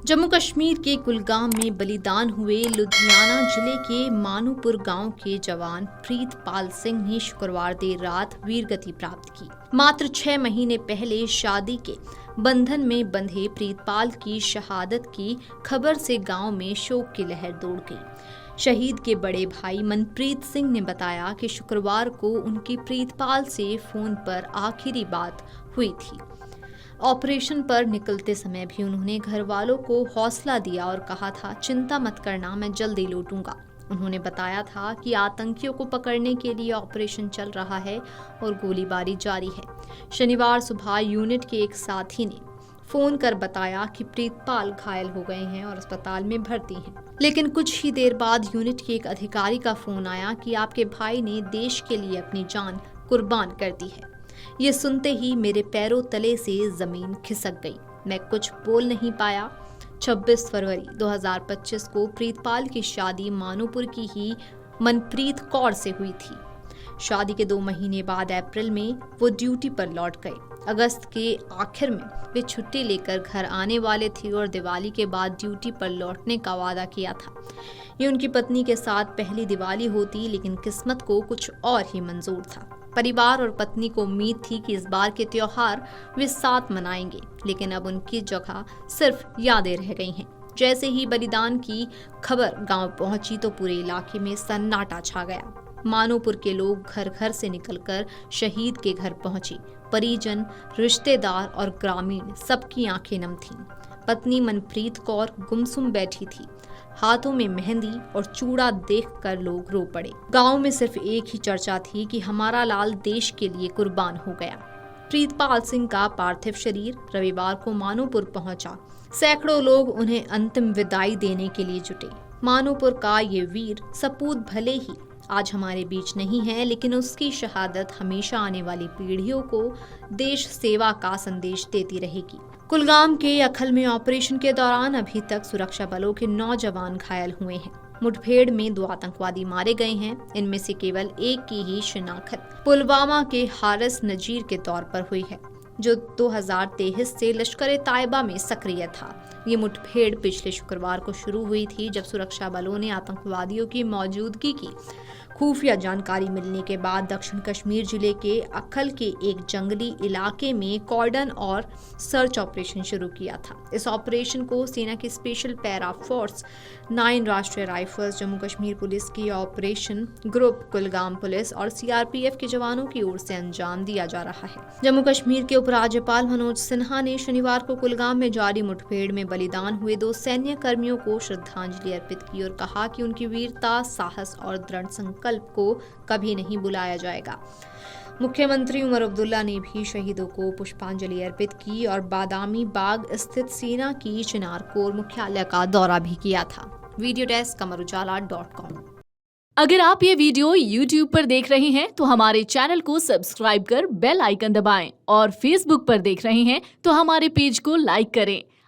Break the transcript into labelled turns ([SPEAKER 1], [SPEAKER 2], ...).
[SPEAKER 1] जम्मू कश्मीर के कुलगाम में बलिदान हुए लुधियाना जिले के मानूपुर गांव के जवान प्रीतपाल सिंह ने शुक्रवार देर रात वीरगति प्राप्त की। मात्र 6 महीने पहले शादी के बंधन में बंधे प्रीतपाल की शहादत की खबर से गांव में शोक की लहर दौड़ गई। शहीद के बड़े भाई मनप्रीत सिंह ने बताया कि शुक्रवार को उनकी प्रीतपाल से फोन पर आखिरी बात हुई थी। ऑपरेशन पर निकलते समय भी उन्होंने घर वालों को हौसला दिया और कहा था, चिंता मत करना, मैं जल्दी लौटूंगा। उन्होंने बताया था कि आतंकियों को पकड़ने के लिए ऑपरेशन चल रहा है और गोलीबारी जारी है। शनिवार सुबह यूनिट के एक साथी ने फोन कर बताया कि प्रीतपाल घायल हो गए हैं और अस्पताल में भर्ती हैं। लेकिन कुछ ही देर बाद यूनिट के एक अधिकारी का फोन आया कि आपके भाई ने देश के लिए अपनी जान कुर्बान कर दी है। ये सुनते ही मेरे पैरों तले से जमीन खिसक गई। मैं कुछ बोल नहीं पाया। 26 फरवरी 2025 को प्रीतपाल की शादी मानूपुर की ही मनप्रीत कौर से हुई थी। शादी के 2 महीने बाद अप्रैल में वो ड्यूटी पर लौट गए। अगस्त के आखिर में वे छुट्टी लेकर घर आने वाले थे और दिवाली के बाद ड्यूटी पर लौटने का वादा किया था। ये उनकी पत्नी के साथ पहली दिवाली होती, लेकिन किस्मत को कुछ और ही मंजूर था। परिवार और पत्नी को उम्मीद थी कि इस बार के त्योहार वे साथ मनाएंगे, लेकिन अब उनकी जगह सिर्फ यादें रह गई हैं। जैसे ही बलिदान की खबर गांव पहुंची तो पूरे इलाके में सन्नाटा छा गया। मानूपुर के लोग घर घर से निकलकर शहीद के घर पहुंचे। परिजन, रिश्तेदार और ग्रामीण सबकी आंखें नम थीं। पत्नी मनप्रीत कौर गुमसुम बैठी थी। हाथों में मेहंदी और चूड़ा देखकर लोग रो पड़े। गांव में सिर्फ एक ही चर्चा थी कि हमारा लाल देश के लिए कुर्बान हो गया। प्रीतपाल सिंह का पार्थिव शरीर रविवार को मानूपुर पहुंचा। सैकड़ों लोग उन्हें अंतिम विदाई देने के लिए जुटे। मानूपुर का ये वीर सपूत भले ही आज हमारे बीच नहीं है, लेकिन उसकी शहादत हमेशा आने वाली पीढ़ियों को देश सेवा का संदेश देती रहेगी। कुलगाम के अखल में ऑपरेशन के दौरान अभी तक सुरक्षा बलों के 9 जवान घायल हुए हैं। मुठभेड़ में 2 आतंकवादी मारे गए हैं। इनमें से केवल एक की ही शिनाख्त पुलवामा के हारिस नजीर के तौर पर हुई है, जो 2023 से लश्कर-ए-तायबा में सक्रिय था। ये मुठभेड़ पिछले शुक्रवार को शुरू हुई थी, जब सुरक्षा बलों ने आतंकवादियों की मौजूदगी की खुफिया जानकारी मिलने के बाद दक्षिण कश्मीर जिले के अखल के एक जंगली इलाके में कॉर्डन और सर्च ऑपरेशन शुरू किया था। इस ऑपरेशन को सेना की स्पेशल पैरा फोर्स 9 राष्ट्रीय राइफल्स, जम्मू कश्मीर पुलिस की ऑपरेशन ग्रुप, कुलगाम पुलिस और सीआरपीएफ के जवानों की ओर से अंजाम दिया जा रहा है। जम्मू कश्मीर के उपराज्यपाल मनोज सिन्हा ने शनिवार को कुलगाम में जारी मुठभेड़ में बलिदान हुए 2 सैन्य कर्मियों को श्रद्धांजलि अर्पित की और कहा कि उनकी वीरता, साहस और दृढ़ संकल्प को कभी नहीं बुलाया जाएगा। मुख्यमंत्री उमर अब्दुल्ला ने भी शहीदों को पुष्पांजलि अर्पित की और बादामी बाग स्थित सेना की चिनार कोर मुख्यालय का दौरा भी किया था। Video desk amarujala.com।
[SPEAKER 2] अगर आप ये वीडियो YouTube पर देख रहे हैं तो हमारे चैनल को सब्सक्राइब कर बेल आइकन दबाएं और Facebook पर देख रहे हैं तो हमारे पेज को लाइक करें।